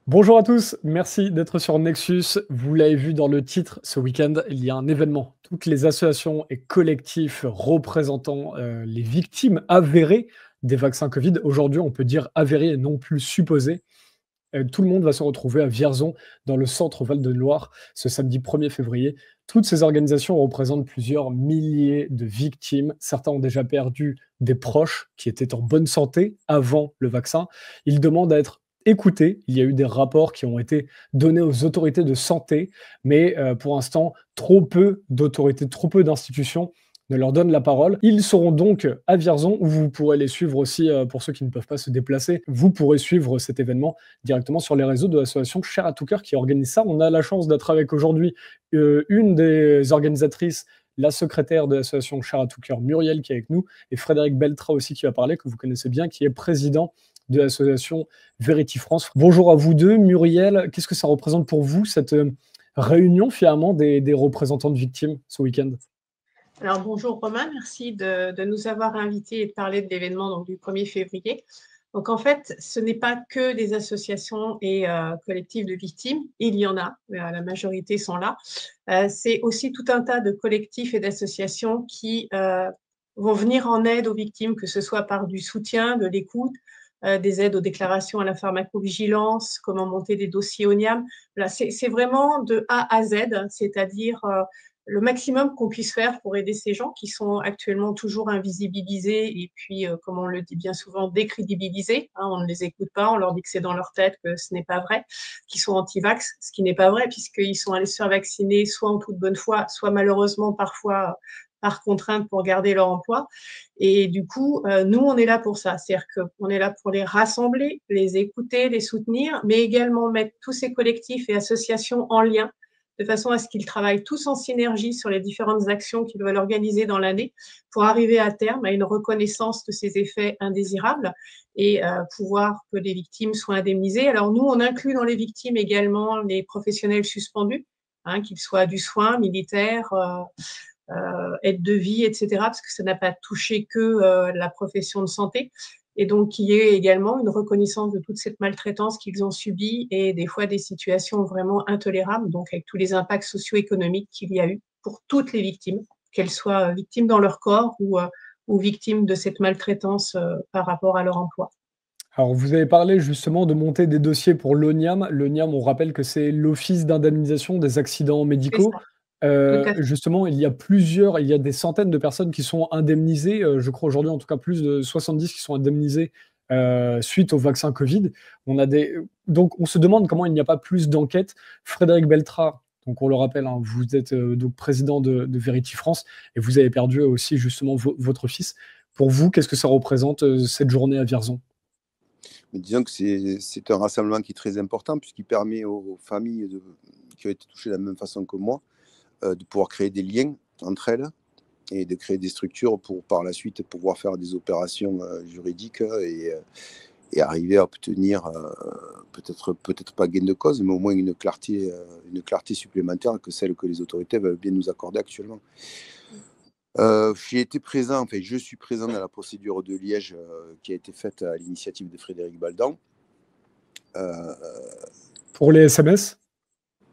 Bonjour à tous, merci d'être sur Nexus. Vous l'avez vu dans le titre, ce week-end, il y a un événement. Toutes les associations et collectifs représentant les victimes avérées des vaccins Covid, aujourd'hui on peut dire avérées et non plus supposées, tout le monde va se retrouver à Vierzon, dans le centre Val-de-Loire, ce samedi 1er février. Toutes ces organisations représentent plusieurs milliers de victimes. Certains ont déjà perdu des proches qui étaient en bonne santé avant le vaccin. Ils demandent à être écoutés. Il y a eu des rapports qui ont été donnés aux autorités de santé, mais pour l'instant, trop peu d'autorités, trop peu d'institutions ne leur donnent la parole. Ils seront donc à Vierzon, où vous pourrez les suivre aussi pour ceux qui ne peuvent pas se déplacer. Vous pourrez suivre cet événement directement sur les réseaux de l'association Chair à tout cœur qui organise ça. On a la chance d'être avec aujourd'hui une des organisatrices, la secrétaire de l'association Chair à tout cœur, Muriel, qui est avec nous, et Frédéric Beltra aussi qui va parler, que vous connaissez bien, qui est président de l'association Verity France. Bonjour à vous deux. Muriel, qu'est-ce que ça représente pour vous, cette réunion finalement des représentants de victimes ce week-end? Alors bonjour Romain, merci de nous avoir invités et de parler de l'événement du 1er février. Donc en fait, ce n'est pas que des associations et collectifs de victimes, il y en a, la majorité sont là. C'est aussi tout un tas de collectifs et d'associations qui vont venir en aide aux victimes, que ce soit par du soutien, de l'écoute, des aides aux déclarations à la pharmacovigilance, comment monter des dossiers au NIAM. Voilà, c'est vraiment de A à Z, c'est-à-dire le maximum qu'on puisse faire pour aider ces gens qui sont actuellement toujours invisibilisés et puis, comme on le dit bien souvent, décrédibilisés. Hein, on ne les écoute pas, on leur dit que c'est dans leur tête, que ce n'est pas vrai, qu'ils sont anti-vax, ce qui n'est pas vrai puisqu'ils sont allés se faire vacciner soit en toute bonne foi, soit malheureusement parfois par contrainte pour garder leur emploi. Et du coup, nous, on est là pour ça. C'est-à-dire qu'on est là pour les rassembler, les écouter, les soutenir, mais également mettre tous ces collectifs et associations en lien de façon à ce qu'ils travaillent tous en synergie sur les différentes actions qu'ils veulent organiser dans l'année pour arriver à terme à une reconnaissance de ces effets indésirables et pouvoir que les victimes soient indemnisées. Alors nous, on inclut dans les victimes également les professionnels suspendus, hein, qu'ils soient du soin, militaire, aide de vie, etc., parce que ça n'a pas touché que la profession de santé. Et donc, qu'il y ait également une reconnaissance de toute cette maltraitance qu'ils ont subie et des fois des situations vraiment intolérables, donc avec tous les impacts socio-économiques qu'il y a eu pour toutes les victimes, qu'elles soient victimes dans leur corps ou victimes de cette maltraitance par rapport à leur emploi. Alors, vous avez parlé justement de monter des dossiers pour l'ONIAM. L'ONIAM, on rappelle que c'est l'Office d'indemnisation des accidents C'est médicaux. ça, tout à fait. Justement, il y a des centaines de personnes qui sont indemnisées, je crois aujourd'hui en tout cas plus de 70 qui sont indemnisées suite au vaccin Covid. Donc on se demande comment il n'y a pas plus d'enquêtes. Frédéric Beltra, donc on le rappelle, hein, vous êtes donc président de Verity France et vous avez perdu aussi justement votre fils. Pour vous, qu'est-ce que ça représente cette journée à Vierzon? Mais disons que c'est un rassemblement qui est très important puisqu'il permet aux familles qui ont été touchées de la même façon que moi de pouvoir créer des liens entre elles et de créer des structures pour par la suite pouvoir faire des opérations juridiques et arriver à obtenir peut-être pas gain de cause, mais au moins une clarté supplémentaire que celle que les autorités veulent bien nous accorder actuellement. J'ai été présent, enfin je suis présent dans la procédure de Liège qui a été faite à l'initiative de Frédéric Baldan. Pour les SMS?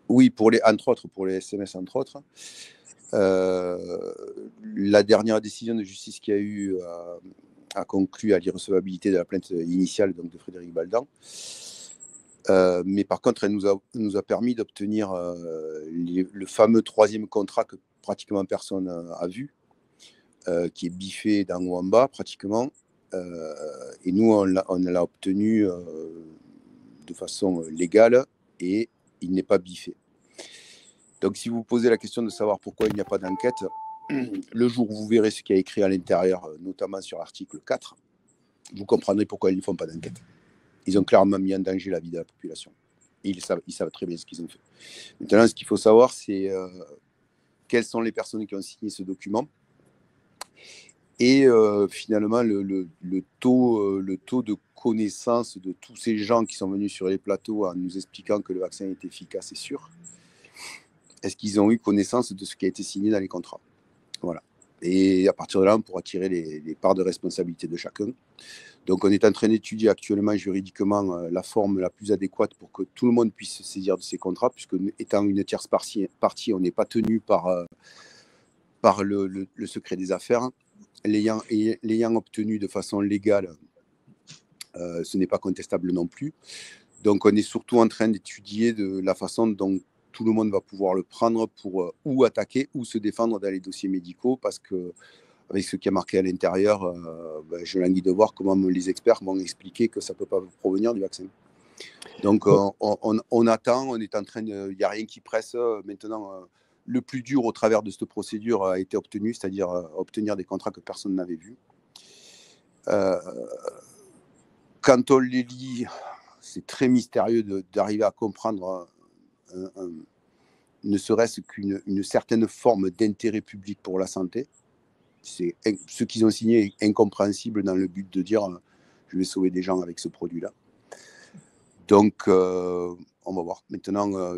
Oui, entre autres, pour les SMS, entre autres. La dernière décision de justice qu'il y a eu a conclu à l'irrecevabilité de la plainte initiale donc, de Frédéric Baldan. Mais par contre, elle nous a permis d'obtenir le fameux troisième contrat que pratiquement personne a vu, qui est biffé d'en haut en bas, pratiquement. Et nous, on l'a obtenu de façon légale et il n'est pas biffé. Donc, si vous posez la question de savoir pourquoi il n'y a pas d'enquête, le jour où vous verrez ce qu'il y a écrit à l'intérieur, notamment sur l'article 4, vous comprendrez pourquoi ils ne font pas d'enquête. Ils ont clairement mis en danger la vie de la population. Et ils savent très bien ce qu'ils ont fait. Maintenant, ce qu'il faut savoir, c'est quelles sont les personnes qui ont signé ce document. Et finalement, le taux de connaissance de tous ces gens qui sont venus sur les plateaux en nous expliquant que le vaccin est efficace et sûr, est-ce qu'ils ont eu connaissance de ce qui a été signé dans les contrats? Voilà. Et à partir de là, on pourra tirer les parts de responsabilité de chacun. Donc, on est en train d'étudier actuellement juridiquement la forme la plus adéquate pour que tout le monde puisse se saisir de ces contrats, puisque étant une tierce partie, on n'est pas tenu par le secret des affaires. L'ayant obtenu de façon légale, ce n'est pas contestable non plus. Donc, on est surtout en train d'étudier de la façon dont tout le monde va pouvoir le prendre pour ou attaquer ou se défendre dans les dossiers médicaux, parce que avec ce qui est marqué à l'intérieur, je languis de voir comment les experts vont expliquer que ça ne peut pas provenir du vaccin. Donc, on attend, on est en train de... Il n'y a rien qui presse. Maintenant, le plus dur au travers de cette procédure a été obtenu, c'est-à-dire obtenir des contrats que personne n'avait vus. Quand on les lit, c'est très mystérieux d'arriver à comprendre ne serait-ce qu'une certaine forme d'intérêt public pour la santé. Ce qu'ils ont signé est incompréhensible dans le but de dire je vais sauver des gens avec ce produit-là. Donc, on va voir. Maintenant,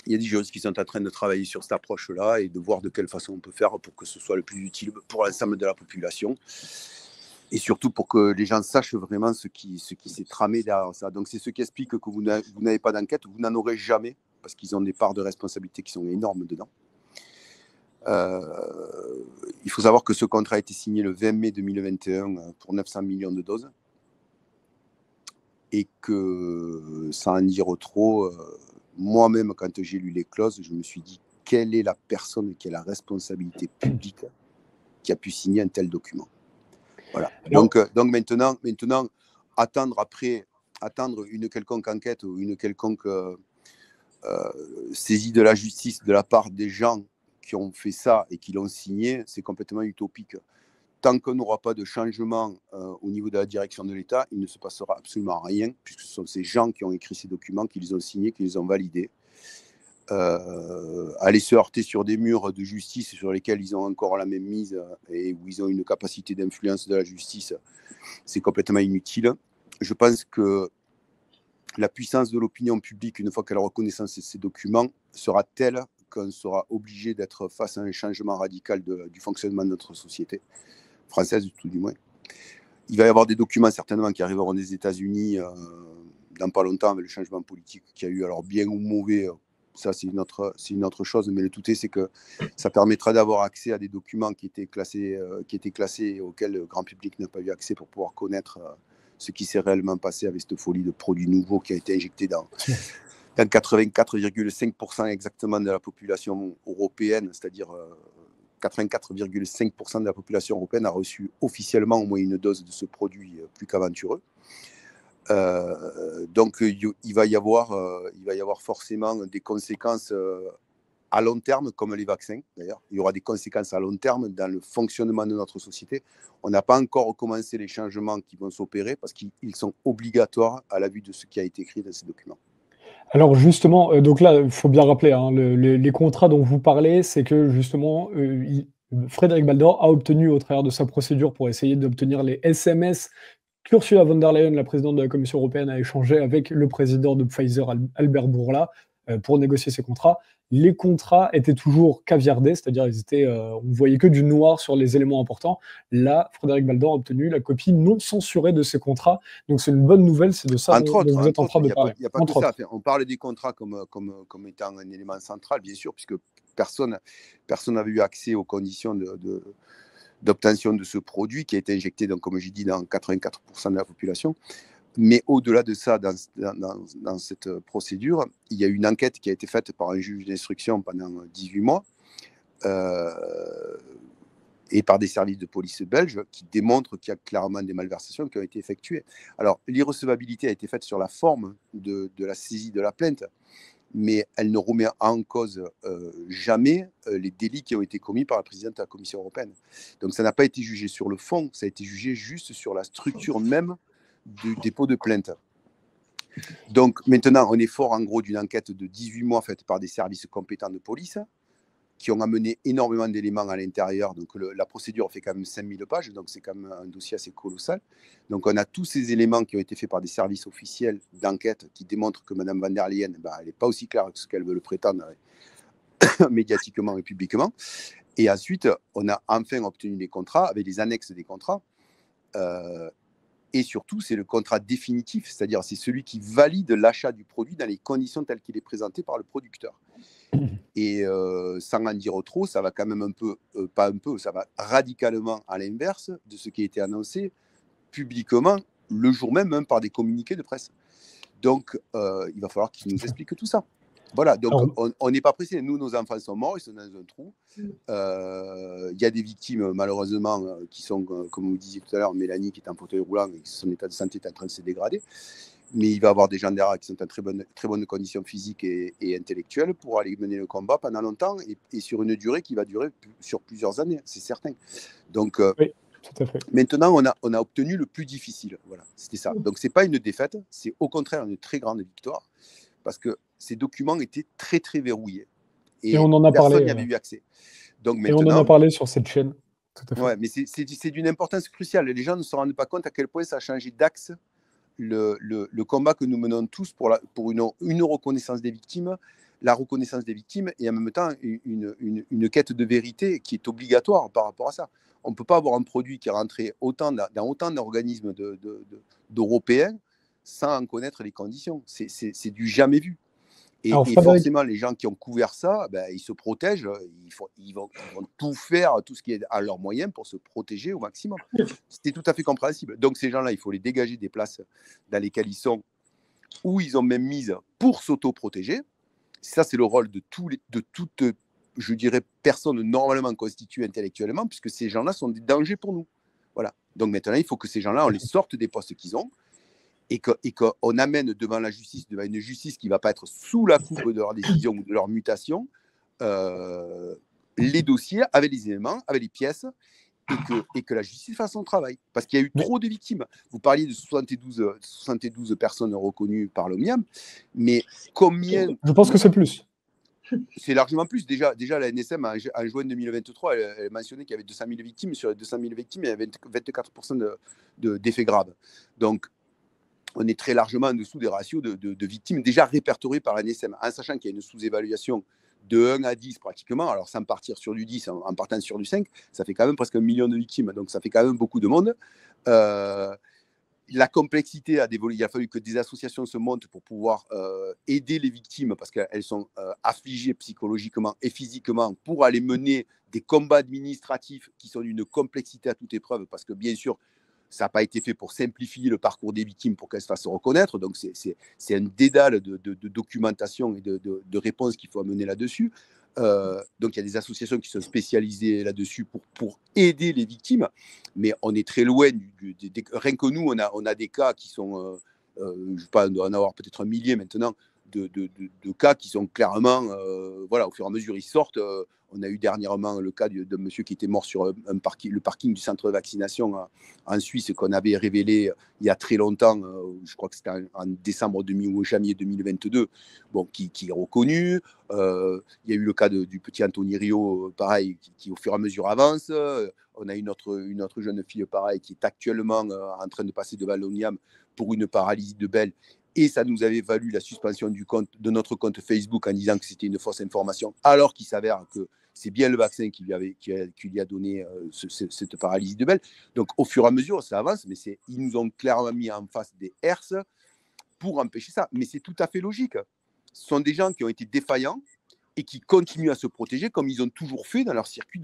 il y a des juristes qui sont en train de travailler sur cette approche-là et de voir de quelle façon on peut faire pour que ce soit le plus utile pour l'ensemble de la population. Et surtout pour que les gens sachent vraiment ce qui s'est tramé derrière ça. Donc, c'est ce qui explique que vous n'avez pas d'enquête, vous n'en aurez jamais, parce qu'ils ont des parts de responsabilité qui sont énormes dedans. Il faut savoir que ce contrat a été signé le 20 mai 2021 pour 900 millions de doses. Et que, sans en dire trop, moi-même, quand j'ai lu les clauses, je me suis dit, quelle est la personne qui a la responsabilité publique qui a pu signer un tel document? Voilà. Donc maintenant, attendre une quelconque enquête ou une quelconque saisie de la justice de la part des gens qui ont fait ça et qui l'ont signé, c'est complètement utopique. Tant qu'on n'aura pas de changement au niveau de la direction de l'État, il ne se passera absolument rien, puisque ce sont ces gens qui ont écrit ces documents, qui les ont signés, qui les ont validés. Aller se heurter sur des murs de justice sur lesquels ils ont encore la même mise et où ils ont une capacité d'influence de la justice, c'est complètement inutile. Je pense que la puissance de l'opinion publique, une fois qu'elle a reconnaissance de ces documents, sera telle qu'on sera obligé d'être face à un changement radical du fonctionnement de notre société, française tout du moins. Il va y avoir des documents certainement qui arriveront des États-Unis dans pas longtemps avec le changement politique qu'il y a eu, alors bien ou mauvais, ça c'est une autre chose, mais le tout est, c'est que ça permettra d'avoir accès à des documents qui étaient classés et auxquels le grand public n'a pas eu accès pour pouvoir connaître ce qui s'est réellement passé avec cette folie de produits nouveaux qui a été injecté dans 84,5% exactement de la population européenne, c'est-à-dire 84,5% de la population européenne a reçu officiellement au moins une dose de ce produit plus qu'aventureux. Donc il va y avoir forcément des conséquences à long terme, comme les vaccins d'ailleurs. Il y aura des conséquences à long terme dans le fonctionnement de notre société. On n'a pas encore commencé les changements qui vont s'opérer parce qu'ils sont obligatoires à la vue de ce qui a été écrit dans ces documents. Alors justement, donc là, il faut bien rappeler, hein, les contrats dont vous parlez, c'est que justement, Frédéric Baldor a obtenu au travers de sa procédure pour essayer d'obtenir les SMS qu'Ursula von der Leyen, la présidente de la Commission européenne, a échangé avec le président de Pfizer, Albert Bourla, pour négocier ces contrats. Les contrats étaient toujours caviardés, c'est-à-dire on voyait que du noir sur les éléments importants. Là, Frédéric Baldor a obtenu la copie non censurée de ces contrats. Donc c'est une bonne nouvelle, c'est de ça dont vous êtes en train de parler. Il n'y a pas que ça. On parle des contrats comme étant un élément central, bien sûr, puisque personne n'avait eu accès aux conditions d'obtention de ce produit qui a été injecté, donc, comme j'ai dit, dans 84% de la population. Mais au-delà de ça, dans cette procédure, il y a une enquête qui a été faite par un juge d'instruction pendant 18 mois et par des services de police belges qui démontrent qu'il y a clairement des malversations qui ont été effectuées. Alors, l'irrecevabilité a été faite sur la forme de la saisie de la plainte, mais elle ne remet en cause jamais les délits qui ont été commis par la présidente de la Commission européenne. Donc ça n'a pas été jugé sur le fond, ça a été jugé juste sur la structure même du dépôt de plainte. Donc maintenant, on est fort en gros d'une enquête de 18 mois faite par des services compétents de police qui ont amené énormément d'éléments à l'intérieur. Donc la procédure fait quand même 5000 pages, donc c'est quand même un dossier assez colossal. Donc on a tous ces éléments qui ont été faits par des services officiels d'enquête qui démontrent que Mme von der Leyen, elle n'est pas aussi claire que ce qu'elle veut le prétendre médiatiquement et publiquement. Et ensuite, on a enfin obtenu des contrats avec les annexes des contrats Et surtout, c'est le contrat définitif, c'est-à-dire c'est celui qui valide l'achat du produit dans les conditions telles qu'il est présenté par le producteur. Et sans en dire trop, ça va quand même un peu, pas un peu, ça va radicalement à l'inverse de ce qui a été annoncé publiquement le jour même par des communiqués de presse. Donc, il va falloir qu'ils nous expliquent tout ça. Voilà, donc on n'est pas pressé. Nous, nos enfants sont morts, ils sont dans un trou. Il y a des victimes, malheureusement, qui sont, comme vous disiez tout à l'heure, Mélanie qui est en fauteuil roulant et son état de santé est en train de se dégrader. Mais il va y avoir des gens derrière qui sont en très bonne condition physique et intellectuelle pour aller mener le combat pendant longtemps et sur une durée qui va durer sur plusieurs années, c'est certain. Donc, oui, tout à fait. Maintenant, on a obtenu le plus difficile. Voilà, c'était ça. Donc, ce n'est pas une défaite, c'est au contraire une très grande victoire parce que ces documents étaient très, très verrouillés. Et on en a personne parlé. n'y avait eu accès. Donc, et on en a parlé sur cette chaîne. Tout à fait. Ouais, mais c'est d'une importance cruciale. Les gens ne se rendent pas compte à quel point ça a changé d'axe le combat que nous menons tous pour une reconnaissance des victimes, la reconnaissance des victimes et en même temps une quête de vérité qui est obligatoire par rapport à ça. On ne peut pas avoir un produit qui est rentré dans autant d'organismes d'Européens sans en connaître les conditions. C'est du jamais vu. Et forcément, les gens qui ont couvert ça, ils se protègent, ils vont tout faire, tout ce qui est à leurs moyens pour se protéger au maximum. C'était tout à fait compréhensible. Donc ces gens-là, il faut les dégager des places dans lesquelles ils sont, où ils ont même mises pour s'auto-protéger. Ça, c'est le rôle de toute, je dirais, personne normalement constituée intellectuellement, puisque ces gens-là sont des dangers pour nous. Voilà. Donc maintenant, il faut que ces gens-là, on les sorte des postes qu'ils ont, et qu'on amène devant la justice, devant une justice qui ne va pas être sous la coupe de leur décision ou de leur mutation, les dossiers avec les éléments, avec les pièces, et que la justice fasse son travail. Parce qu'il y a eu trop de victimes. Vous parliez de 72 personnes reconnues par l'OMIAM, mais combien... Je pense que c'est plus. C'est largement plus. Déjà la NSM, en juin 2023, elle mentionnait qu'il y avait 200 000 victimes. Sur les 200 000 victimes, il y avait 24% d'effets graves. Donc, on est très largement en dessous des ratios de victimes déjà répertoriés par la NSM, en sachant qu'il y a une sous-évaluation de 1 à 10 pratiquement. Alors, sans partir sur du 10, en partant sur du 5, ça fait quand même presque 1 million de victimes. Donc, ça fait quand même beaucoup de monde. La complexité a développé. Il a fallu que des associations se montent pour pouvoir aider les victimes parce qu'elles sont affligées psychologiquement et physiquement pour aller mener des combats administratifs qui sont d'une complexité à toute épreuve parce que, bien sûr, ça n'a pas été fait pour simplifier le parcours des victimes pour qu'elles se fassent reconnaître. Donc, c'est un dédale de documentation et de réponses qu'il faut amener là-dessus. Donc, il y a des associations qui sont spécialisées là-dessus pour aider les victimes. Mais on est très loin. Rien que nous, on a des cas qui sont, je ne sais pas, on doit en avoir peut-être 1 millier maintenant, de cas qui sont clairement, voilà, au fur et à mesure, ils sortent. On a eu dernièrement le cas de monsieur qui était mort sur le parking du centre de vaccination en Suisse, qu'on avait révélé il y a très longtemps, je crois que c'était en décembre ou janvier 2022, bon, qui est reconnu. Il y a eu le cas du petit Anthony Rio, pareil, qui au fur et à mesure avance. On a une autre jeune fille, pareil, qui est actuellement en train de passer devant l'ONIAM pour une paralysie de Bell. Et ça nous avait valu la suspension de notre compte Facebook en disant que c'était une fausse information, alors qu'il s'avère que c'est bien le vaccin qui lui a donné cette paralysie de Bell. Donc, au fur et à mesure, ça avance, mais ils nous ont clairement mis en face des herses pour empêcher ça. Mais c'est tout à fait logique. Ce sont des gens qui ont été défaillants et qui continuent à se protéger comme ils ont toujours fait dans leur circuit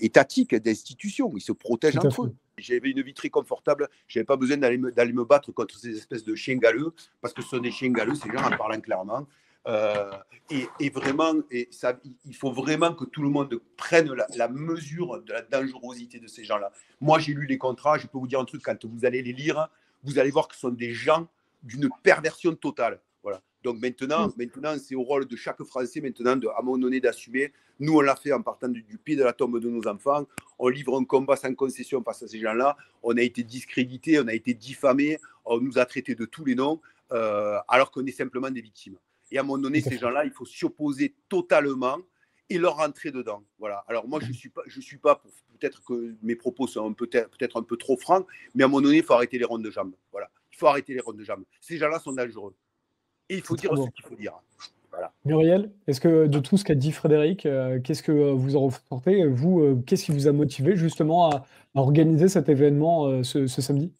étatique d'institutions. Ils se protègent entre eux. J'avais une vie très confortable. Je n'avais pas besoin d'aller me battre contre ces espèces de chiens galeux, parce que ce sont des chiens galeux, ces gens en parlant clairement. Et vraiment, il faut vraiment que tout le monde prenne la mesure de la dangerosité de ces gens-là. Moi, j'ai lu les contrats. Je peux vous dire un truc, quand vous allez les lire, vous allez voir que ce sont des gens d'une perversion totale. Voilà. Donc maintenant, c'est au rôle de chaque Français maintenant, à un moment donné, d'assumer. Nous, on l'a fait en partant du pied de la tombe de nos enfants. On livre un combat sans concession face à ces gens-là. On a été discrédités, on a été diffamés, on nous a traités de tous les noms, alors qu'on est simplement des victimes. Et à un moment donné, ces gens-là, il faut s'y opposer totalement et leur rentrer dedans. Voilà. Alors moi, je suis pas peut-être que mes propos sont peut-être un peu trop francs, mais à un moment donné, il faut arrêter les rondes de jambes. Voilà. Il faut arrêter les rondes de jambes. Ces gens-là sont dangereux. Et il faut dire ce qu'il faut dire. Voilà. Muriel, est-ce que de tout ce qu'a dit Frédéric, qu'est-ce que vous en ressortez? Vous, qu'est-ce qui vous a motivé justement à organiser cet événement ce samedi?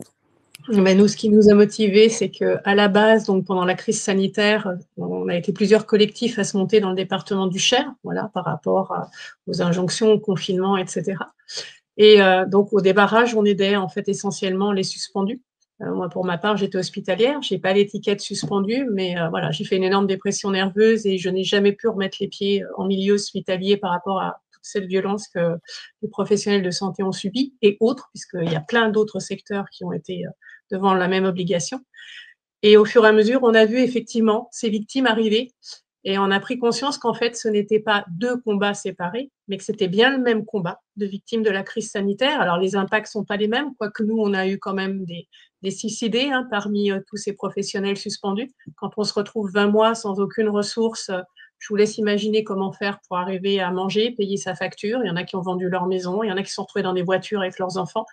Mais nous, ce qui nous a motivés, c'est qu'à la base, donc pendant la crise sanitaire, on a été plusieurs collectifs à se monter dans le département du Cher, voilà, par rapport aux injonctions, au confinement, etc. Et donc au débarrage, on aidait en fait essentiellement les suspendus. Moi, pour ma part, j'étais hospitalière, j'ai pas l'étiquette suspendue, mais voilà, j'ai fait une énorme dépression nerveuse et je n'ai jamais pu remettre les pieds en milieu hospitalier par rapport à toute cette violence que les professionnels de santé ont subie et autres, puisqu'il y a plein d'autres secteurs qui ont été devant la même obligation. Et au fur et à mesure, on a vu effectivement ces victimes arriver et on a pris conscience qu'en fait, ce n'était pas deux combats séparés, mais que c'était bien le même combat de victimes de la crise sanitaire. Alors, les impacts ne sont pas les mêmes, quoique nous, on a eu quand même des suicidés hein, parmi tous ces professionnels suspendus. Quand on se retrouve 20 mois sans aucune ressource, je vous laisse imaginer comment faire pour arriver à manger, payer sa facture. Il y en a qui ont vendu leur maison, il y en a qui se sont retrouvés dans des voitures avec leurs enfants.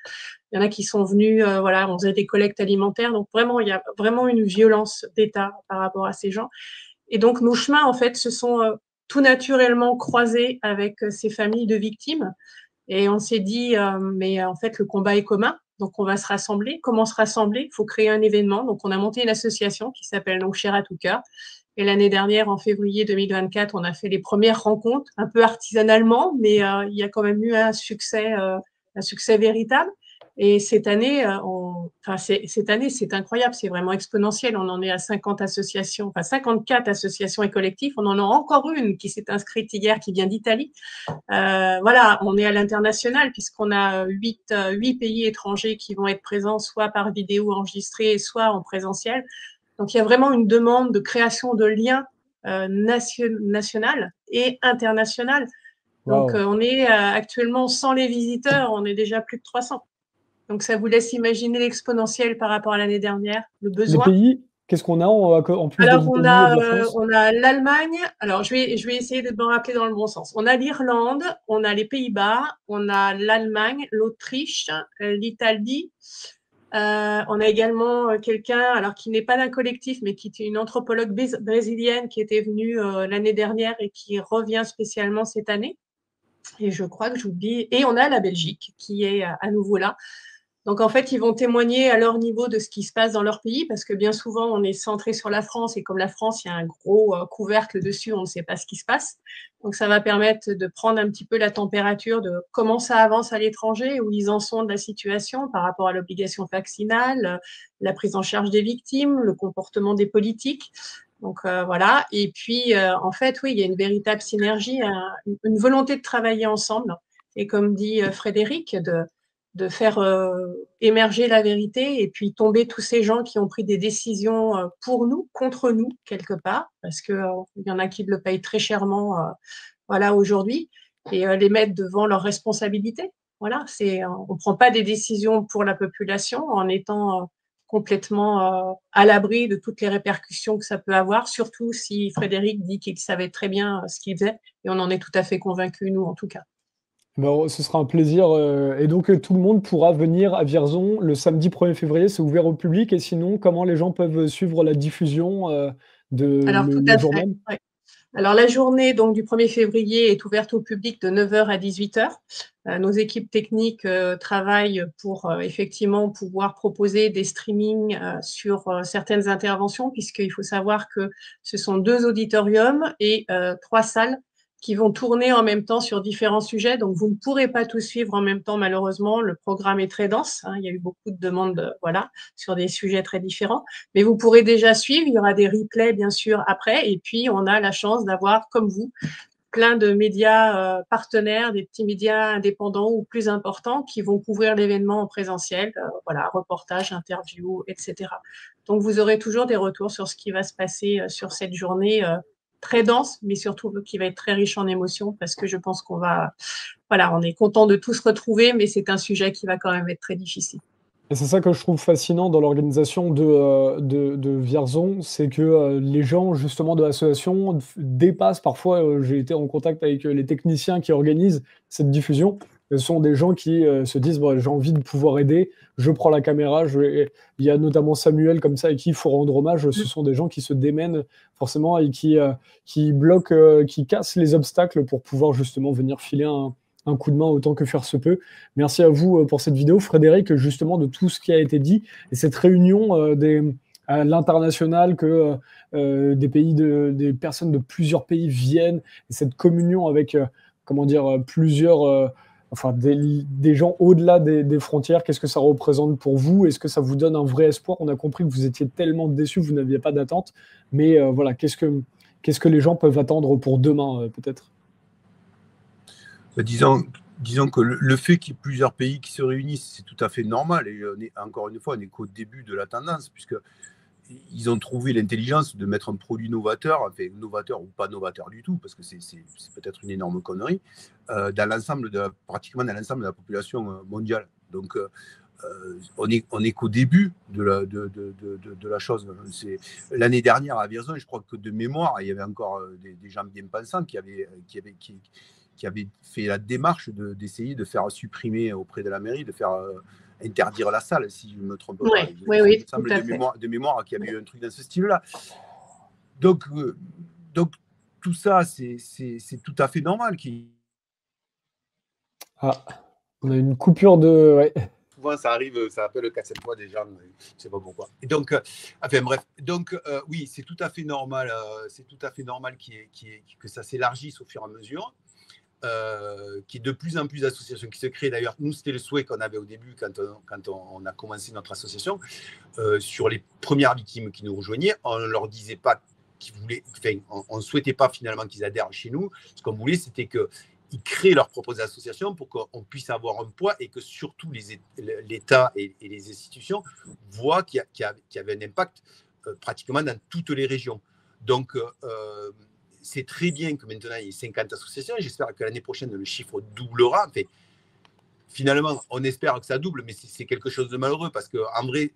Il y en a qui sont venus, voilà, on faisait des collectes alimentaires. Donc vraiment, il y a vraiment une violence d'État par rapport à ces gens. Et donc nos chemins, en fait, se sont tout naturellement croisés avec ces familles de victimes. Et on s'est dit, mais en fait, le combat est commun. Donc on va se rassembler. Comment se rassembler? Il faut créer un événement. Donc on a monté une association qui s'appelle donc Cher à tout cœur. Et l'année dernière, en février 2024, on a fait les premières rencontres, un peu artisanalement, mais il y a quand même eu un succès véritable. Et cette année, c'est incroyable, c'est vraiment exponentiel. On en est à 50 associations, enfin 54 associations et collectifs. On en a encore une qui s'est inscrite hier, qui vient d'Italie. Voilà, on est à l'international puisqu'on a 8 pays étrangers qui vont être présents, soit par vidéo enregistrée, soit en présentiel. Donc, il y a vraiment une demande de création de liens national et international. Donc, Waouh! on est actuellement, sans les visiteurs, on est déjà plus de 300. Donc, ça vous laisse imaginer l'exponentiel par rapport à l'année dernière, le Les besoin. pays, qu'est-ce qu'on a en plus de Alors, l'Italie et de la France? on a l'Allemagne. Alors, je vais essayer de me rappeler dans le bon sens. On a l'Irlande, on a les Pays-Bas, on a l'Allemagne, l'Autriche, l'Italie. On a également quelqu'un, alors qui n'est pas d'un collectif, mais qui est une anthropologue brésilienne qui était venue l'année dernière et qui revient spécialement cette année. Et je crois que j'oublie. Et on a la Belgique qui est à nouveau là. Donc, en fait, ils vont témoigner à leur niveau de ce qui se passe dans leur pays, parce que bien souvent, on est centré sur la France, et comme la France, il y a un gros couvercle dessus, on ne sait pas ce qui se passe. Donc, ça va permettre de prendre un petit peu la température de comment ça avance à l'étranger, où ils en sont de la situation par rapport à l'obligation vaccinale, la prise en charge des victimes, le comportement des politiques. Donc, voilà. Et puis, en fait, oui, il y a une véritable synergie, une volonté de travailler ensemble. Et comme dit Frédéric, de faire émerger la vérité et puis tomber tous ces gens qui ont pris des décisions pour nous, contre nous, quelque part, parce qu'il y en a qui le payent très chèrement voilà, aujourd'hui, et les mettre devant leurs responsabilités. Voilà, on ne prend pas des décisions pour la population en étant complètement à l'abri de toutes les répercussions que ça peut avoir, surtout si Frédéric dit qu'il savait très bien ce qu'il faisait, et on en est tout à fait convaincus, nous, en tout cas. Ben, ce sera un plaisir. Et donc, tout le monde pourra venir à Vierzon le samedi 1er février. C'est ouvert au public. Et sinon, comment les gens peuvent suivre la diffusion Alors, tout le à jour fait. même? Ouais. Alors, la journée donc, du 1er février est ouverte au public de 9 h à 18 h. Nos équipes techniques travaillent pour effectivement pouvoir proposer des streamings sur certaines interventions, puisqu'il faut savoir que ce sont 2 auditoriums et 3 salles qui vont tourner en même temps sur différents sujets. Donc, vous ne pourrez pas tout suivre en même temps, malheureusement. Le programme est très dense. Hein. Il y a eu beaucoup de demandes voilà, sur des sujets très différents. Mais vous pourrez déjà suivre. Il y aura des replays, bien sûr, après. Et puis, on a la chance d'avoir, comme vous, plein de médias partenaires, des petits médias indépendants ou plus importants qui vont couvrir l'événement en présentiel. Voilà, reportages, interviews, etc. Donc, vous aurez toujours des retours sur ce qui va se passer sur cette journée très dense, mais surtout qui va être très riche en émotions, parce que je pense voilà, on est content de tous retrouver, mais c'est un sujet qui va quand même être très difficile. Et c'est ça que je trouve fascinant dans l'organisation de Vierzon, c'est que les gens justement de l'association dépassent parfois, j'ai été en contact avec les techniciens qui organisent cette diffusion, Ce sont des gens qui se disent bon, j'ai envie de pouvoir aider, je prends la caméra. Il y a notamment Samuel comme ça, et qui il faut rendre hommage. Ce sont des gens qui se démènent forcément et qui bloquent, qui cassent les obstacles pour pouvoir justement venir filer un coup de main autant que faire se peut. Merci à vous pour cette vidéo, Frédéric, justement de tout ce qui a été dit et cette réunion à l'international, que des personnes de plusieurs pays viennent, et cette communion avec comment dire, plusieurs, enfin des gens au-delà des frontières. Qu'est-ce que ça représente pour vous? Est-ce que ça vous donne un vrai espoir? On a compris que vous étiez tellement déçus, vous n'aviez pas d'attente, mais voilà, qu'est-ce que les gens peuvent attendre pour demain, peut-être? Disons que le fait qu'il y ait plusieurs pays qui se réunissent, c'est tout à fait normal. Et encore une fois, on n'est qu'au début de la tendance, puisqu'ils ont trouvé l'intelligence de mettre un produit novateur, enfin novateur ou pas novateur du tout, parce que c'est peut-être une énorme connerie, pratiquement dans l'ensemble de la population mondiale. Donc, on est qu'au début de la chose. L'année dernière à Vierzon, je crois que de mémoire, il y avait encore des gens bien pensants qui avaient fait la démarche d'essayer de faire supprimer auprès de la mairie, de faire interdire la salle, si je ne me trompe pas. Oui, Il me semble de mémoire qu'il y avait eu un truc dans ce style-là. Donc tout ça, c'est tout à fait normal. Ah, on a une coupure de... Ouais. Souvent, ça arrive, ça appelle le cassette fois des gens, je ne sais pas pourquoi. Et donc, enfin bref, donc oui, c'est tout à fait normal, que ça s'élargisse au fur et à mesure. Qui est de plus en plus d'associations qui se créent. D'ailleurs, nous, c'était le souhait qu'on avait au début quand on a commencé notre association. Sur les premières victimes qui nous rejoignaient, on ne leur disait pas qu'ils voulaient, enfin, on ne souhaitait pas finalement qu'ils adhèrent chez nous. Ce qu'on voulait, c'était qu'ils créent leurs propres associations pour qu'on puisse avoir un poids et que surtout l'État et les institutions voient qu'il y avait un impact pratiquement dans toutes les régions. Donc, c'est très bien que maintenant il y ait 50 associations. J'espère que l'année prochaine, le chiffre doublera. Enfin, finalement, on espère que ça double, mais c'est quelque chose de malheureux parce qu'en vrai,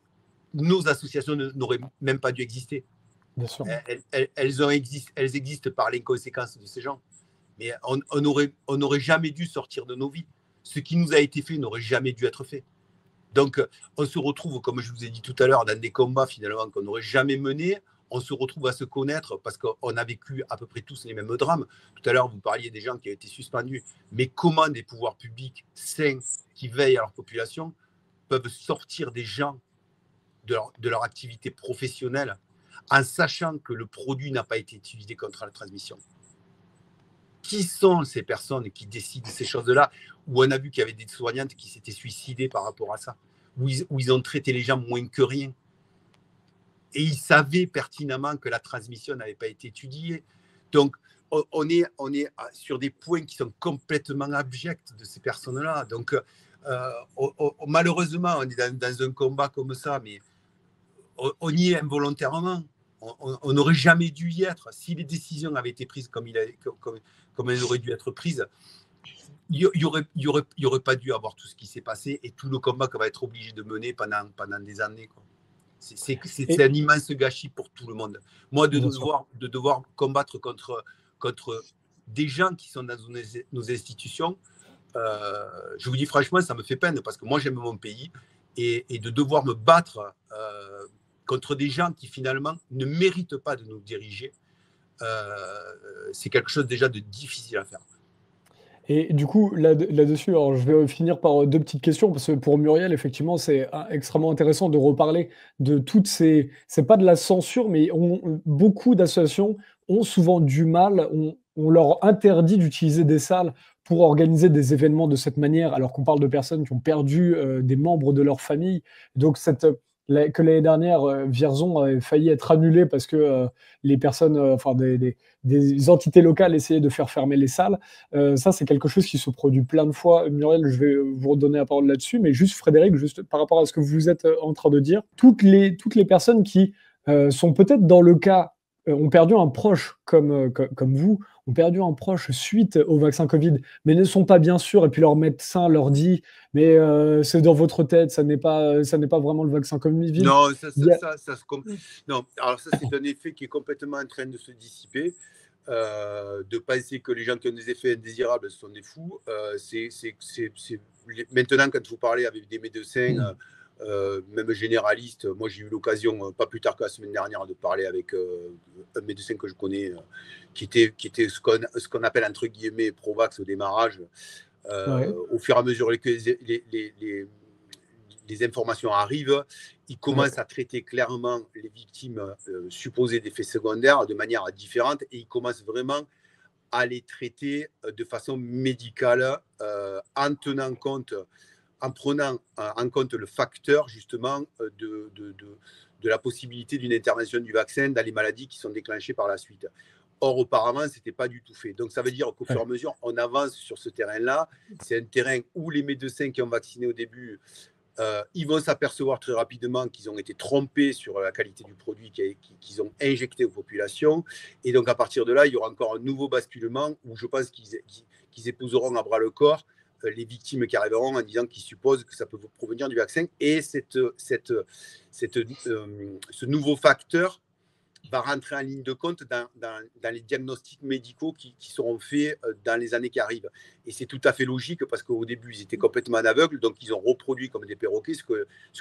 nos associations n'auraient même pas dû exister. Bien sûr. Elles existent par l'inconséquence de ces gens. Mais on n'aurait jamais dû sortir de nos vies. Ce qui nous a été fait n'aurait jamais dû être fait. Donc, on se retrouve, comme je vous ai dit tout à l'heure, dans des combats finalement qu'on n'aurait jamais menés. On se retrouve à se connaître parce qu'on a vécu à peu près tous les mêmes drames. Tout à l'heure, vous parliez des gens qui ont été suspendus. Mais comment des pouvoirs publics sains qui veillent à leur population peuvent sortir des gens de leur activité professionnelle en sachant que le produit n'a pas été utilisé contre la transmission? Qui sont ces personnes qui décident de ces choses-là? Où on a vu qu'il y avait des soignantes qui s'étaient suicidées par rapport à ça, où ils ont traité les gens moins que rien. Et ils savaient pertinemment que la transmission n'avait pas été étudiée. Donc, on est sur des points qui sont complètement abjects de ces personnes-là. Donc, malheureusement, on est dans un combat comme ça, mais on y est involontairement. On n'aurait jamais dû y être. Si les décisions avaient été prises comme elles auraient dû être prises, il n'y aurait pas dû avoir tout ce qui s'est passé et tout le combat qu'on va être obligé de mener pendant des années, quoi. C'est un immense gâchis pour tout le monde. Moi, de devoir combattre contre des gens qui sont dans nos institutions, je vous dis franchement, ça me fait peine parce que moi, j'aime mon pays et de devoir me battre contre des gens qui finalement ne méritent pas de nous diriger, c'est quelque chose déjà de difficile à faire. Et du coup, là-dessus, alors je vais finir par deux petites questions, parce que pour Muriel, effectivement, c'est extrêmement intéressant de reparler de toutes ces... C'est pas de la censure, mais beaucoup d'associations ont souvent du mal, on leur interdit d'utiliser des salles pour organiser des événements de cette manière, alors qu'on parle de personnes qui ont perdu des membres de leur famille. Donc, que l'année dernière, Vierzon avait failli être annulé parce que les personnes, enfin des entités locales essayaient de faire fermer les salles. Ça, c'est quelque chose qui se produit plein de fois. Muriel, je vais vous redonner la parole là-dessus, mais juste Frédéric, juste par rapport à ce que vous êtes en train de dire, toutes les personnes qui sont peut-être dans le cas, ont perdu un proche comme vous, ont perdu un proche suite au vaccin Covid, mais ne sont pas bien sûrs, et puis leur médecin leur dit mais c'est dans votre tête, ça n'est pas vraiment le vaccin Covid. Non, non, alors ça c'est un effet qui est complètement en train de se dissiper. de penser que les gens qui ont des effets indésirables sont des fous. Maintenant, quand vous parlez avec des médecins, même généralistes, moi j'ai eu l'occasion, pas plus tard que la semaine dernière, de parler avec un médecin que je connais, qui était ce qu'on appelle entre guillemets pro-vax au démarrage. Au fur et à mesure que les informations arrivent, ils commencent à traiter clairement les victimes supposées d'effets secondaires de manière différente et ils commencent vraiment à les traiter de façon médicale en prenant en compte le facteur justement de la possibilité d'une intervention du vaccin dans les maladies qui sont déclenchées par la suite. Or, auparavant, ce n'était pas du tout fait. Donc, ça veut dire qu'au fur et à mesure, on avance sur ce terrain-là. C'est un terrain où les médecins qui ont vacciné au début, ils vont s'apercevoir très rapidement qu'ils ont été trompés sur la qualité du produit qu'ils ont injecté aux populations. Et donc, à partir de là, il y aura encore un nouveau basculement où je pense qu'ils épouseront à bras le corps les victimes qui arriveront en disant qu'ils supposent que ça peut provenir du vaccin. Et ce nouveau facteur va rentrer en ligne de compte dans les diagnostics médicaux qui seront faits dans les années qui arrivent. Et c'est tout à fait logique parce qu'au début, ils étaient complètement aveugles, donc ils ont reproduit comme des perroquets ce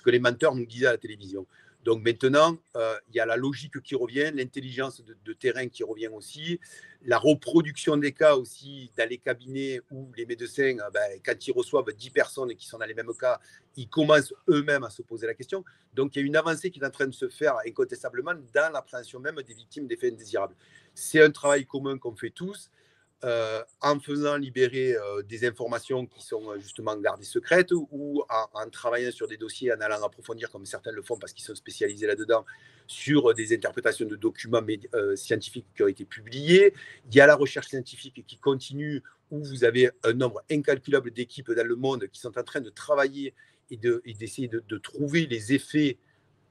que les menteurs nous disaient à la télévision. Donc maintenant, il y a la logique qui revient, l'intelligence de terrain qui revient aussi, la reproduction des cas aussi dans les cabinets où les médecins, quand ils reçoivent 10 personnes qui sont dans les mêmes cas, ils commencent eux-mêmes à se poser la question. Donc il y a une avancée qui est en train de se faire incontestablement dans l'appréhension même des victimes d'effets indésirables. C'est un travail commun qu'on fait tous. En faisant libérer des informations qui sont justement gardées secrètes ou en travaillant sur des dossiers, en allant approfondir comme certains le font parce qu'ils sont spécialisés là-dedans, sur des interprétations de documents scientifiques qui ont été publiés. Il y a la recherche scientifique qui continue où vous avez un nombre incalculable d'équipes dans le monde qui sont en train de travailler et d'essayer de trouver les effets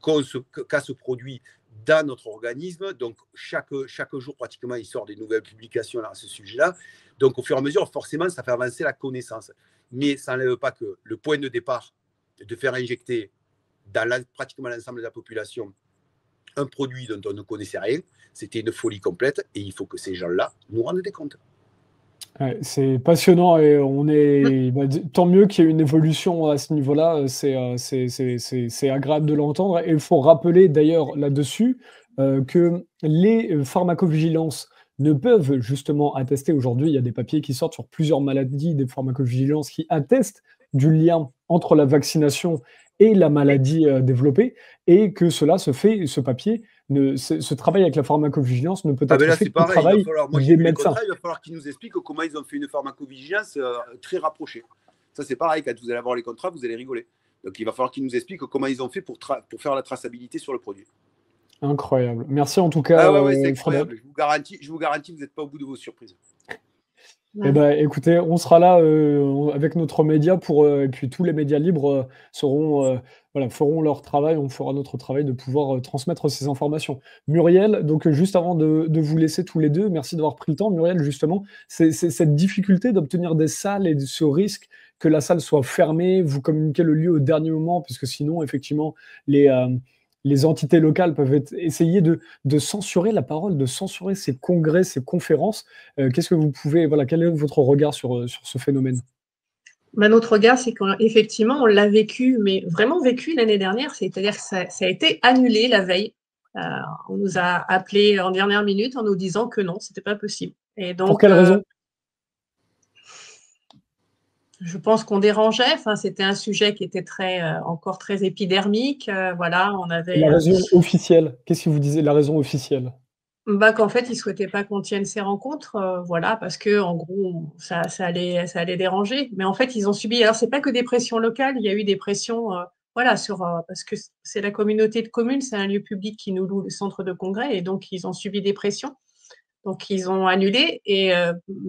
qu'a ce produit dans notre organisme. Donc, chaque jour, pratiquement, il sort des nouvelles publications à ce sujet-là. Donc, au fur et à mesure, forcément, ça fait avancer la connaissance. Mais ça n'enlève pas que le point de départ de faire injecter dans pratiquement l'ensemble de la population un produit dont on ne connaissait rien, c'était une folie complète et il faut que ces gens-là nous rendent des comptes. Ouais, c'est passionnant et tant mieux qu'il y ait une évolution à ce niveau-là, c'est agréable de l'entendre et il faut rappeler d'ailleurs là-dessus, que les pharmacovigilances ne peuvent justement attester aujourd'hui, il y a des papiers qui sortent sur plusieurs maladies, des pharmacovigilances qui attestent du lien entre la vaccination et la maladie, développée et que cela se fait ce papier ce travail avec la pharmacovigilance ne peut être là, fait c'est qu'au pareil. travail Moi, j'ai des vu les médecins. contrats, il va falloir qu'ils nous expliquent comment ils ont fait une pharmacovigilance très rapprochée. Ça, c'est pareil. Quand vous allez avoir les contrats, vous allez rigoler. Donc, il va falloir qu'ils nous expliquent comment ils ont fait pour faire la traçabilité sur le produit. Incroyable. Merci en tout cas, Ah ouais, c'est Frédéric. incroyable. Je vous garantis, vous n'êtes pas au bout de vos surprises. Eh ben, écoutez, on sera là avec notre média et puis tous les médias libres feront leur travail, on fera notre travail de pouvoir transmettre ces informations. Muriel, donc juste avant de vous laisser tous les deux, merci d'avoir pris le temps. Muriel, justement, c'est cette difficulté d'obtenir des salles et ce risque que la salle soit fermée, vous communiquez le lieu au dernier moment, puisque sinon, effectivement, les entités locales peuvent essayer de censurer la parole, de censurer ces congrès, ces conférences. Qu'est-ce que vous pouvez, quel est votre regard sur ce phénomène? Notre regard, c'est qu'effectivement, on l'a vécu, mais vraiment vécu l'année dernière, c'est-à-dire que ça a été annulé la veille. On nous a appelés en dernière minute en nous disant que non, c'était pas possible. Et donc, pour quelle raison? Je pense qu'on dérangeait. Enfin, c'était un sujet qui était encore très épidermique. Voilà, on avait. La raison officielle. Qu'est-ce que vous disiez, la raison officielle? Qu'en fait, ils ne souhaitaient pas qu'on tienne ces rencontres, voilà, parce que en gros, ça allait déranger. Mais en fait, ils ont subi. Alors, c'est pas que des pressions locales. Il y a eu des pressions, voilà, parce que c'est la communauté de communes, c'est un lieu public qui nous loue le centre de congrès, et donc ils ont subi des pressions. Donc, ils ont annulé et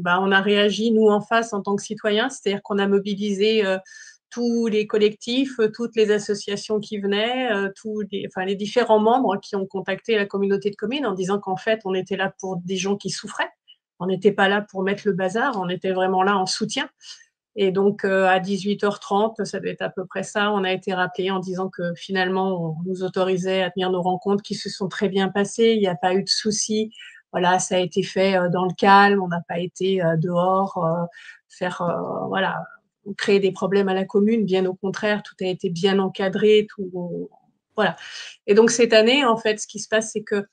on a réagi, nous, en face, en tant que citoyens, c'est-à-dire qu'on a mobilisé tous les collectifs, toutes les associations qui venaient, les différents membres qui ont contacté la communauté de communes en disant qu'en fait, on était là pour des gens qui souffraient. On n'était pas là pour mettre le bazar, on était vraiment là en soutien. Et donc, à 18h30, ça doit être à peu près ça, on a été rappelé en disant que finalement, on nous autorisait à tenir nos rencontres qui se sont très bien passées, il n'y a pas eu de soucis. voilà, ça a été fait dans le calme, on n'a pas été dehors faire, voilà, créer des problèmes à la commune. Bien au contraire, tout a été bien encadré, tout, voilà. Et donc cette année, en fait, ce qui se passe, c'est que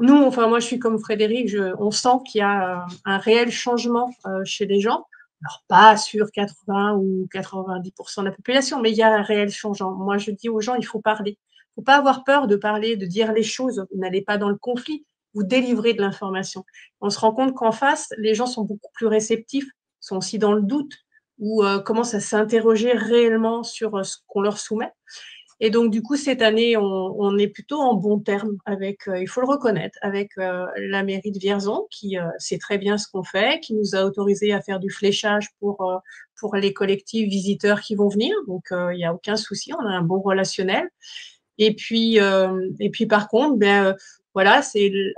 nous, enfin moi, je suis comme Frédéric, on sent qu'il y a un réel changement chez les gens. Alors, pas sur 80 ou 90% de la population, mais il y a un réel changement. Moi, je dis aux gens, il faut parler. Il ne faut pas avoir peur de parler, de dire les choses. Vous n'allez pas dans le conflit, vous délivrez de l'information. On se rend compte qu'en face, les gens sont beaucoup plus réceptifs, sont aussi dans le doute ou commencent à s'interroger réellement sur ce qu'on leur soumet. Et donc, du coup, cette année, on est plutôt en bon terme avec, il faut le reconnaître, avec la mairie de Vierzon, qui sait très bien ce qu'on fait, qui nous a autorisé à faire du fléchage pour les collectifs visiteurs qui vont venir. Donc, il n'y a aucun souci, on a un bon relationnel. Et puis par contre, ben, voilà,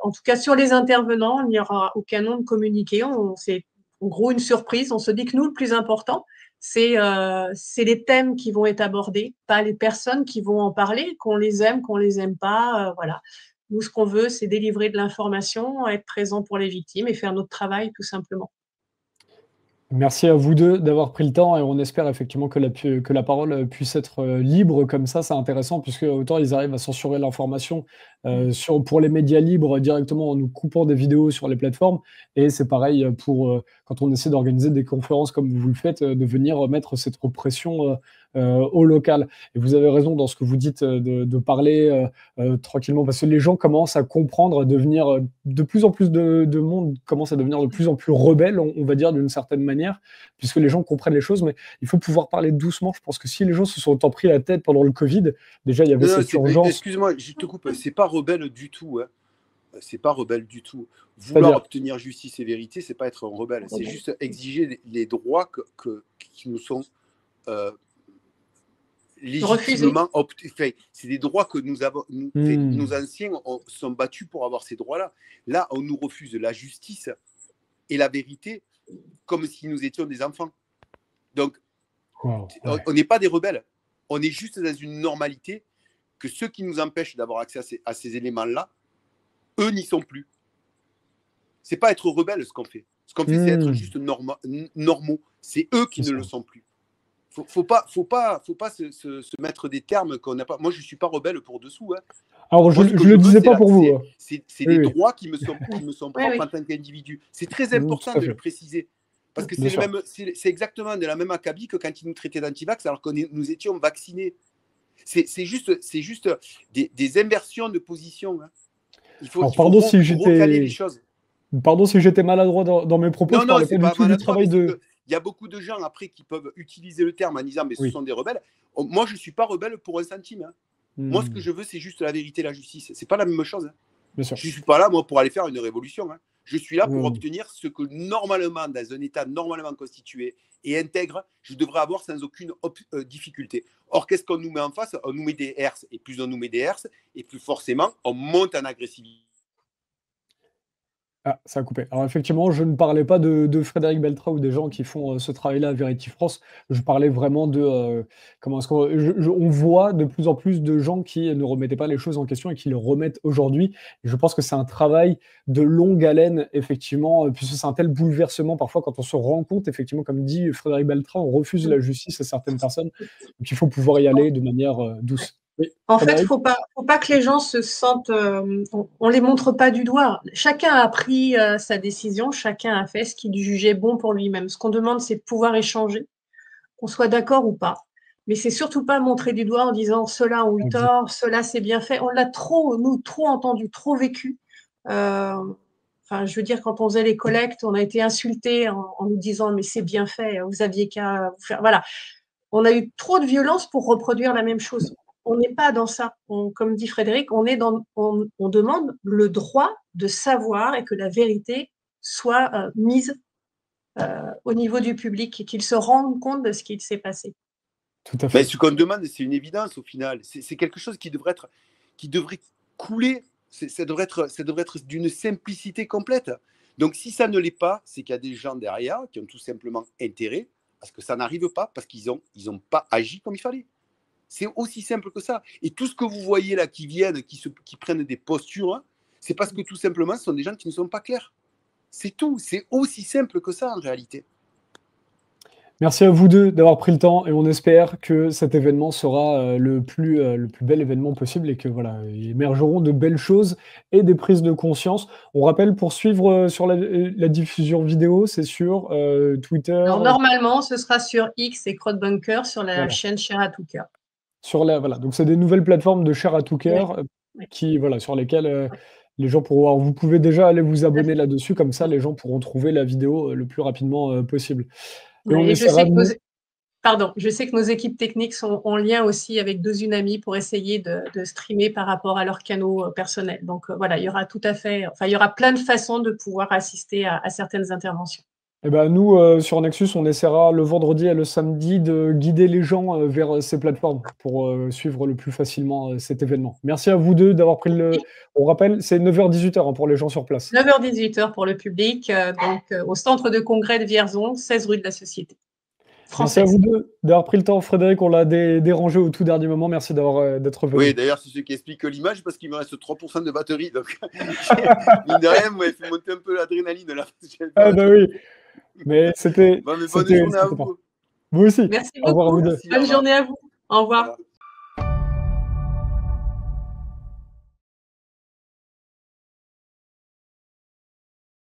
en tout cas, sur les intervenants, il n'y aura aucun nom de communiqué. C'est en gros une surprise. On se dit que nous, le plus important, c'est les thèmes qui vont être abordés, pas les personnes qui vont en parler, qu'on les aime pas, voilà. Nous, ce qu'on veut, c'est délivrer de l'information, être présent pour les victimes et faire notre travail, tout simplement. Merci à vous 2 d'avoir pris le temps et on espère effectivement que la parole puisse être, libre comme ça. C'est intéressant puisque autant ils arrivent à censurer l'information, pour les médias libres directement en nous coupant des vidéos sur les plateformes et c'est pareil, quand on essaie d'organiser des conférences comme vous le faites, de venir mettre cette repression, au local. Et vous avez raison dans ce que vous dites, de parler, tranquillement parce que les gens commencent à comprendre, à devenir, de plus en plus de monde commence à devenir de plus en plus rebelle, on va dire d'une certaine manière, puisque les gens comprennent les choses, mais il faut pouvoir parler doucement. Je pense que si les gens se sont autant pris la tête pendant le Covid, déjà il y avait Non, cette urgence. excuse-moi, je te coupe, c'est pas rebelle du tout, hein. C'est pas rebelle du tout. Vouloir C'est-à-dire? obtenir justice et vérité, c'est pas être un rebelle, c'est juste exiger les droits qui nous sont légitimement obtenus. C'est des droits que nous avons. Nos anciens sont battus pour avoir ces droits-là. Là, on nous refuse la justice et la vérité comme si nous étions des enfants. Donc, Wow, ouais. on n'est pas des rebelles. On est juste dans une normalité que ceux qui nous empêchent d'avoir accès à ces éléments-là, eux n'y sont plus. C'est pas être rebelle ce qu'on fait. Ce qu'on fait, c'est être juste normaux. C'est eux qui ne le sont plus. Faut pas se mettre des termes qu'on n'a pas. Moi, je suis pas rebelle pour dessous. Hein. Alors, je le disais pas pour vous. C'est les droits qui me sont propres en tant qu'individu. C'est très important de le préciser. Parce que c'est exactement de la même acabit que quand ils nous traitaient d'antivax alors que nous étions vaccinés. C'est juste des inversions de position. Hein. Il faut recaler les choses. Pardon si j'étais maladroit dans mes propos. Non, c'est pas maladroit, du travail de... Il y a beaucoup de gens après qui peuvent utiliser le terme en disant mais ce sont des rebelles. Moi, je ne suis pas rebelle pour un centime. Hein. Moi, ce que je veux, c'est juste la vérité et la justice. C'est pas la même chose. Hein. Bien sûr. Je ne suis pas là, moi, pour aller faire une révolution. Hein. Je suis là pour obtenir ce que normalement, dans un État normalement constitué et intègre, je devrais avoir sans aucune difficulté. Or, qu'est-ce qu'on nous met en face? On nous met des herses. Et plus on nous met des herses, et plus forcément, on monte en agressivité. Ah, ça a coupé. Alors effectivement, je ne parlais pas de Frédéric Beltra ou des gens qui font ce travail-là à Verity France. Je parlais vraiment de comment est-ce qu'on on voit de plus en plus de gens qui ne remettaient pas les choses en question et qui le remettent aujourd'hui. Et je pense que c'est un travail de longue haleine, effectivement, puisque c'est un tel bouleversement parfois quand on se rend compte, effectivement, comme dit Frédéric Beltra, on refuse la justice à certaines personnes. Donc il faut pouvoir y aller de manière douce. Oui, en fait, il ne faut pas que les gens se sentent... on ne les montre pas du doigt. Chacun a pris sa décision, chacun a fait ce qu'il jugeait bon pour lui-même. Ce qu'on demande, c'est de pouvoir échanger, qu'on soit d'accord ou pas. Mais c'est surtout pas montrer du doigt en disant ceux-là ont eu tort, ceux-là c'est bien fait. On l'a trop entendu, trop vécu. Enfin, je veux dire, quand on faisait les collectes, on a été insultés en nous disant mais c'est bien fait, vous aviez qu'à vous faire... Voilà. On a eu trop de violence pour reproduire la même chose. On n'est pas dans ça. Comme dit Frédéric, on demande le droit de savoir et que la vérité soit mise au niveau du public et qu'ils se rendent compte de ce qu'il s'est passé. Tout à fait. Mais ce qu'on demande, c'est une évidence au final. C'est quelque chose qui devrait couler. Ça devrait être d'une simplicité complète. Donc si ça ne l'est pas, c'est qu'il y a des gens derrière qui ont tout simplement intérêt à ce que ça n'arrive pas parce qu'ils ont pas agi comme il fallait. C'est aussi simple que ça. Et tout ce que vous voyez là qui viennent, qui prennent des postures, hein, C'est parce que tout simplement, ce sont des gens qui ne sont pas clairs. C'est tout. C'est aussi simple que ça en réalité. Merci à vous deux d'avoir pris le temps et on espère que cet événement sera le plus bel événement possible et que voilà, émergeront de belles choses et des prises de conscience. On rappelle pour suivre sur la diffusion vidéo, c'est sur Twitter. Alors, normalement, ce sera sur X et CrowdBunker sur la Voilà. chaîne Share à tout cœur. Voilà, donc c'est des nouvelles plateformes de Share à tout cœur qui voilà, sur lesquelles les gens pourront. Alors, vous pouvez déjà aller vous abonner là-dessus, comme ça les gens pourront trouver la vidéo le plus rapidement possible. Et on essaiera de... je sais que nos équipes techniques sont en lien aussi avec DoZunami pour essayer de streamer par rapport à leurs canaux personnels. Donc voilà, il y aura il y aura plein de façons de pouvoir assister à certaines interventions. Eh ben, nous, sur Nexus, on essaiera le vendredi et le samedi de guider les gens vers ces plateformes pour suivre le plus facilement cet événement. Merci à vous deux d'avoir pris le... On rappelle, c'est 9h-18h pour les gens sur place. 9h-18h pour le public, au centre de congrès de Vierzon, 16 rue de la Société. Merci à vous deux d'avoir pris le temps. Frédéric, on l'a dérangé au tout dernier moment. Merci d'être venu. Oui, d'ailleurs, c'est ce qui explique l'image parce qu'il me reste 3% de batterie. Donc, mine de rien, moi, il fait monter un peu l'adrénaline là. Ah bah oui, mais c'était... Bonne journée à vous. Vous aussi. Merci Au revoir à beaucoup. vous deux. Bonne journée à vous. Au revoir. Voilà.